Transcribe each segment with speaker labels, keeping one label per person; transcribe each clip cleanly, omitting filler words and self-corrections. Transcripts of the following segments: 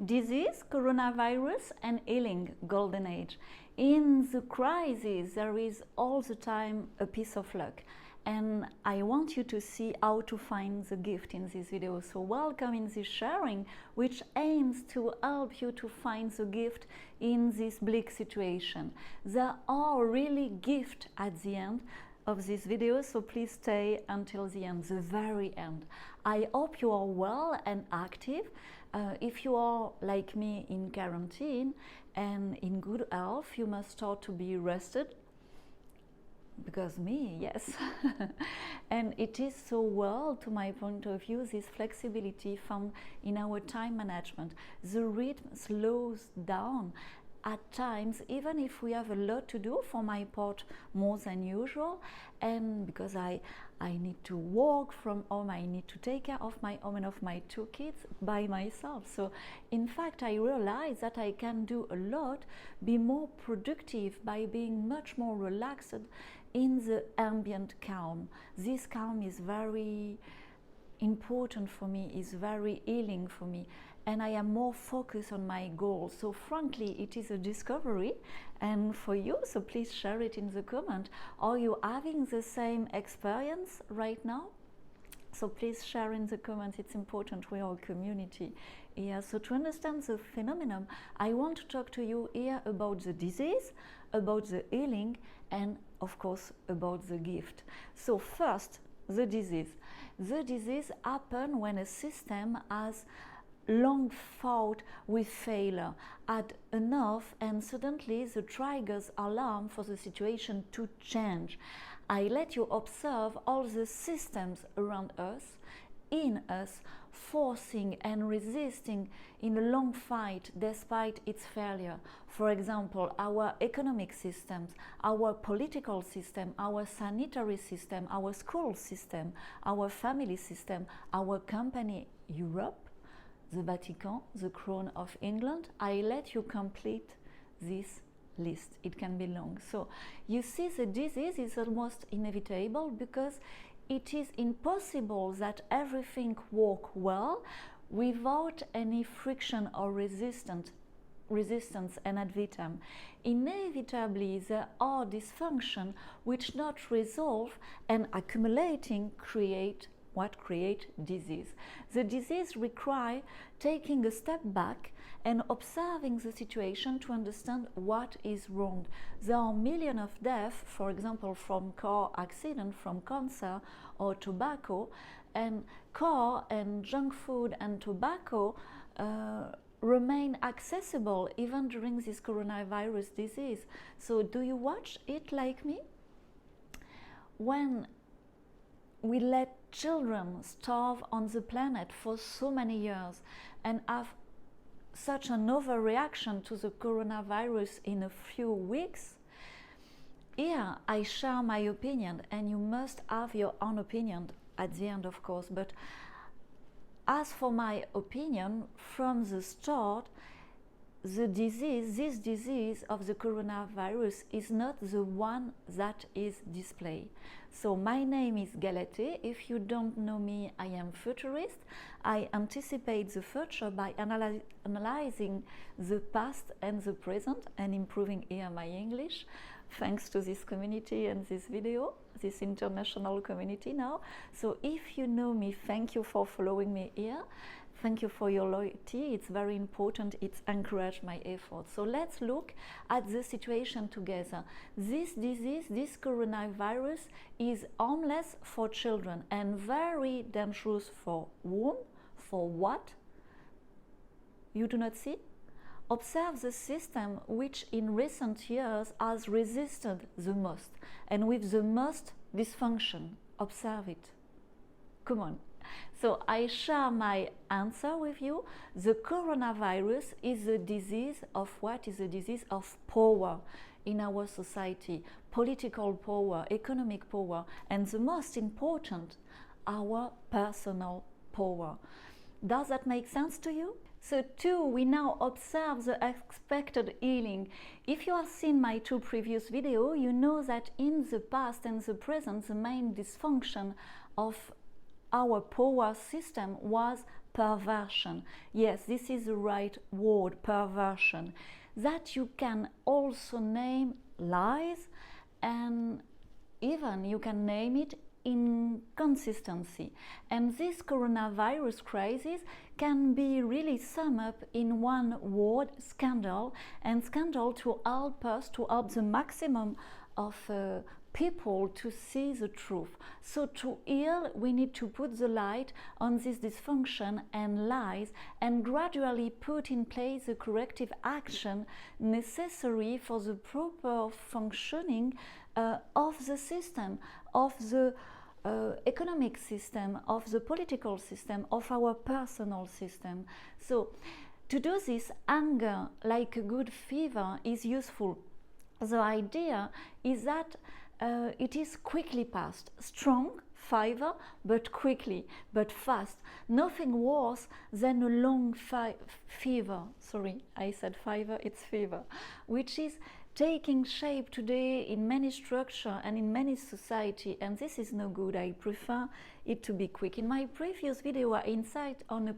Speaker 1: Disease, coronavirus, and healing, golden age. In the crisis, there is all the time a piece of luck. And I want you to see how to find the gift in this video. So welcome in this sharing, which aims to help you to find the gift in this bleak situation. There are really gifts at the end of this video, so please stay until the end, the very end. I hope you are well and active. If you are like me in quarantine and in good health, you must start to be rested. Because me, yes. And it is so well, to my point of view, this flexibility found in our time management. The rhythm slows down at times, even if we have a lot to do, for my part more than usual, and because I need to work from home, I need to take care of my home and of my two kids by myself. So in fact I realize that I can do a lot, be more productive by being much more relaxed in the ambient calm. This calm is very important for me, is very healing for me, and I am more focused on my goals. So frankly, it is a discovery, and for you, so please share it in the comment. Are you having the same experience right now? So please share in the comments, it's important, we are a community here. So to understand the phenomenon, I want to talk to you here about the disease, about the healing, and of course about the gift. So first, the disease. The disease happens when a system has long fought with failure, had enough, and suddenly the triggers alarm for the situation to change. I let you observe all the systems around us, in us, forcing and resisting in a long fight despite its failure. For example, our economic systems, our political system, our sanitary system, our school system, our family system, our company, Europe, the Vatican, the Crown of England. I let you complete this list. It can be long. So you see, the disease is almost inevitable because it is impossible that everything works well without any friction or resistance and ad vitam. Inevitably there are dysfunctions which not resolve and accumulating create disease. The disease requires taking a step back and observing the situation to understand what is wrong. There are millions of deaths, for example, from car accident, from cancer or tobacco, and car and junk food and tobacco remain accessible even during this coronavirus disease. So do you watch it like me? When we let children starve on the planet for so many years and have such an overreaction to the coronavirus in a few weeks, here I share my opinion, and you must have your own opinion at the end, of course. But as for my opinion, from the start, this disease of the coronavirus is not the one that is displayed. So my name is Galate. If you don't know me, I am futurist. I anticipate the future by analyzing the past and the present and improving here my English, thanks to this community and this video, this international community now. So if you know me, thank you for following me here. Thank you for your loyalty. It's very important. It's encouraged my efforts. So let's look at the situation together. This disease, this coronavirus, is harmless for children and very dangerous for whom? For what? You do not see? Observe the system which in recent years has resisted the most, and with the most dysfunction. Observe it. Come on. So I share my answer with you. The coronavirus is a disease of what? Is a disease of power in our society, political power, economic power, and the most important, our personal power. Does that make sense to you? So two, we now observe the expected healing. If you have seen my two previous videos, you know that in the past and the present, the main dysfunction of our power system was perversion. Yes, this is the right word, perversion. That you can also name lies, and even you can name it inconsistency. And this coronavirus crisis can be really summed up in one word, scandal. And scandal to help us, to help the maximum of people to see the truth. So to heal, we need to put the light on this dysfunction and lies, and gradually put in place the corrective action necessary for the proper functioning of the system, of the economic system, of the political system, of our personal system. So to do this, anger, like a good fever, is useful. The idea is that it is quickly passed, strong fever, but quickly, but fast. Nothing worse than a long fever. Sorry, I said fever, it's fever, which is taking shape today in many structure and in many society, and this is no good. I prefer it to be quick. In my previous video, I insight on a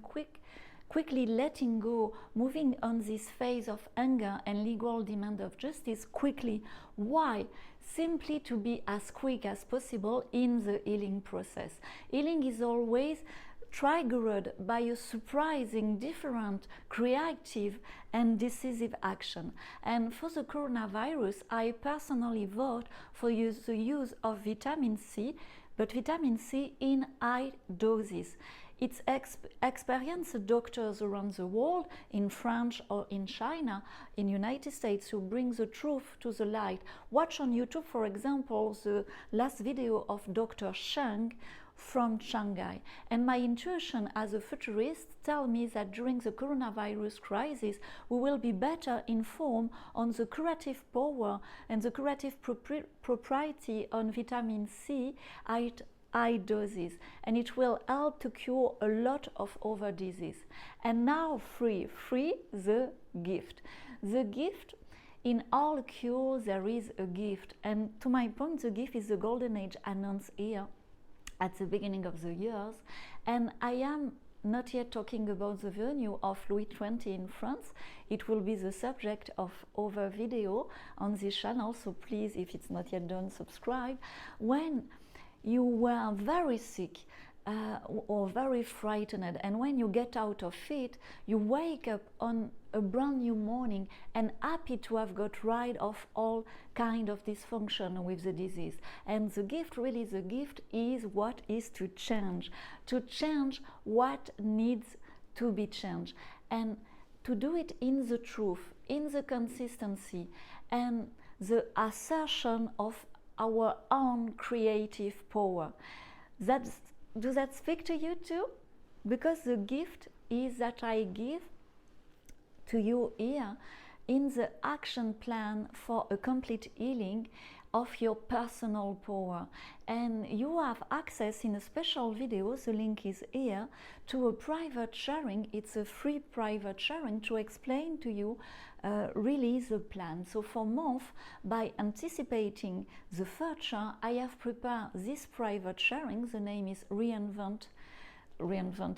Speaker 1: quickly letting go, moving on this phase of anger and legal demand of justice quickly. Why? Simply to be as quick as possible in the healing process. Healing is always triggered by a surprising, different, creative and decisive action. And for the coronavirus, I personally vote for the use of vitamin C, but vitamin C in high doses. It's experienced doctors around the world, in France or in China, in United States, who bring the truth to the light. Watch on YouTube, for example, the last video of Dr. Sheng from Shanghai. And my intuition as a futurist tells me that during the coronavirus crisis, we will be better informed on the curative power and the curative propriety on vitamin C at high doses, and it will help to cure a lot of other disease. And now free the gift. The gift, in all cure there is a gift, and to my point, the gift is the golden age announced here at the beginning of the years. And I am not yet talking about the venue of Louis XX in France. It will be the subject of other video on this channel, so please, if it's not yet done, subscribe. When you were very sick or very frightened, and when you get out of it, you wake up on a brand new morning and happy to have got rid of all kind of dysfunction with the disease. And the gift, really the gift, is what is to change what needs to be changed, and to do it in the truth, in the consistency and the assertion of our own creative power. Does that speak to you too? Because the gift is that I give to you here in the action plan for a complete healing of your personal power. And you have access in a special video, the link is here, to a private sharing. It's a free private sharing to explain to you really the plan. So for months, by anticipating the future, I have prepared this private sharing. The name is Reinvent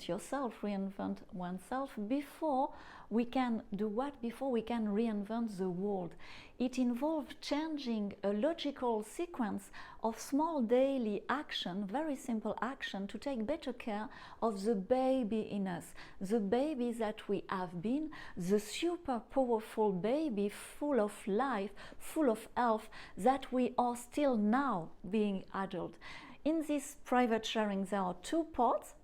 Speaker 1: yourself, reinvent oneself, before we can do what? Before we can reinvent the world. It involved changing a logical sequence of small daily action, very simple action, to take better care of the baby in us, the baby that we have been, the super powerful baby full of life, full of health, that we are still now being adult. In this private sharing, there are two parts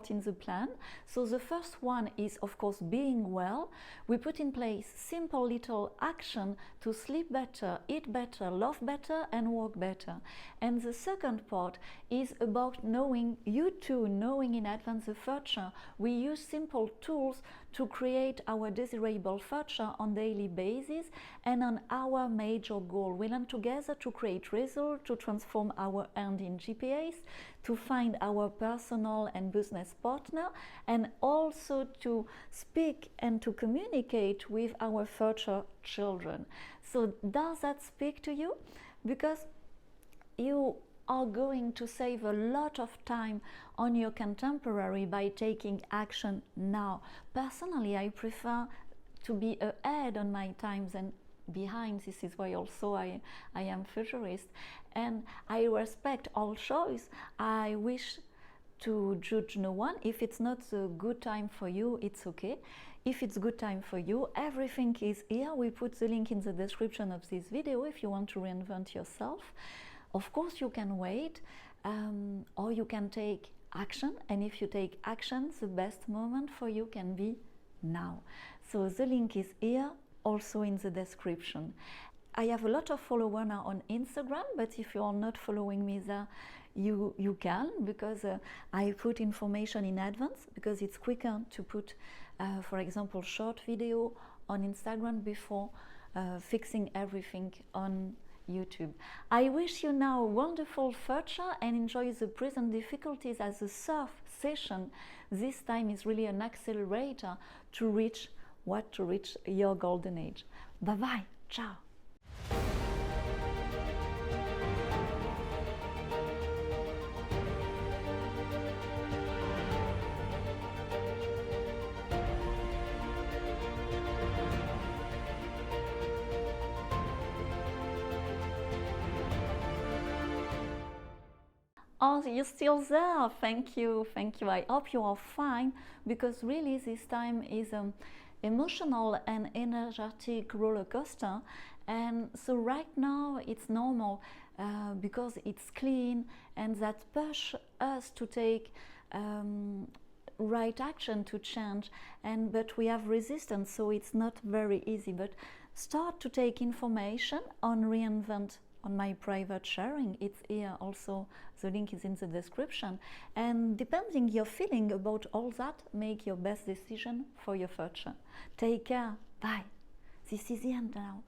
Speaker 1: in the plan. So the first one is, of course, being well. We put in place simple little action to sleep better, eat better, love better, and work better. And the second part is about knowing you too, knowing in advance the future. We use simple tools to create our desirable future on daily basis and on our major goal. We learn together to create results, to transform our end in GPS, to find our personal and business partner, and also to speak and to communicate with our future children. So does that speak to you? Because you are going to save a lot of time on your contemporary by taking action now. Personally, I prefer to be ahead on my times than behind. This is why also I am futurist, and I respect all choice. I wish to judge no one. If it's not a good time for you, it's okay. If it's good time for you, everything is here. We put the link in the description of this video if you want to reinvent yourself. Of course, you can wait, or you can take action, and if you take action, the best moment for you can be now. So the link is here, also in the description. I have a lot of followers now on Instagram, but if you are not following me there, you can, because I put information in advance, because it's quicker to put, for example, short video on Instagram before fixing everything on YouTube. I wish you now a wonderful future and enjoy the present difficulties as a surf session. This time is really an accelerator to reach your golden age. Bye bye. Ciao. Oh, you're still there. Thank you, thank you. I hope you are fine, because really this time is emotional and energetic roller coaster, and so right now it's normal because it's clean, and that push us to take right action to change, but we have resistance, so it's not very easy. But start to take information on Reinvent on my private sharing. It's here also, the link is in the description, and depending your feeling about all that, make your best decision for your future. Take care. Bye. This is the end now.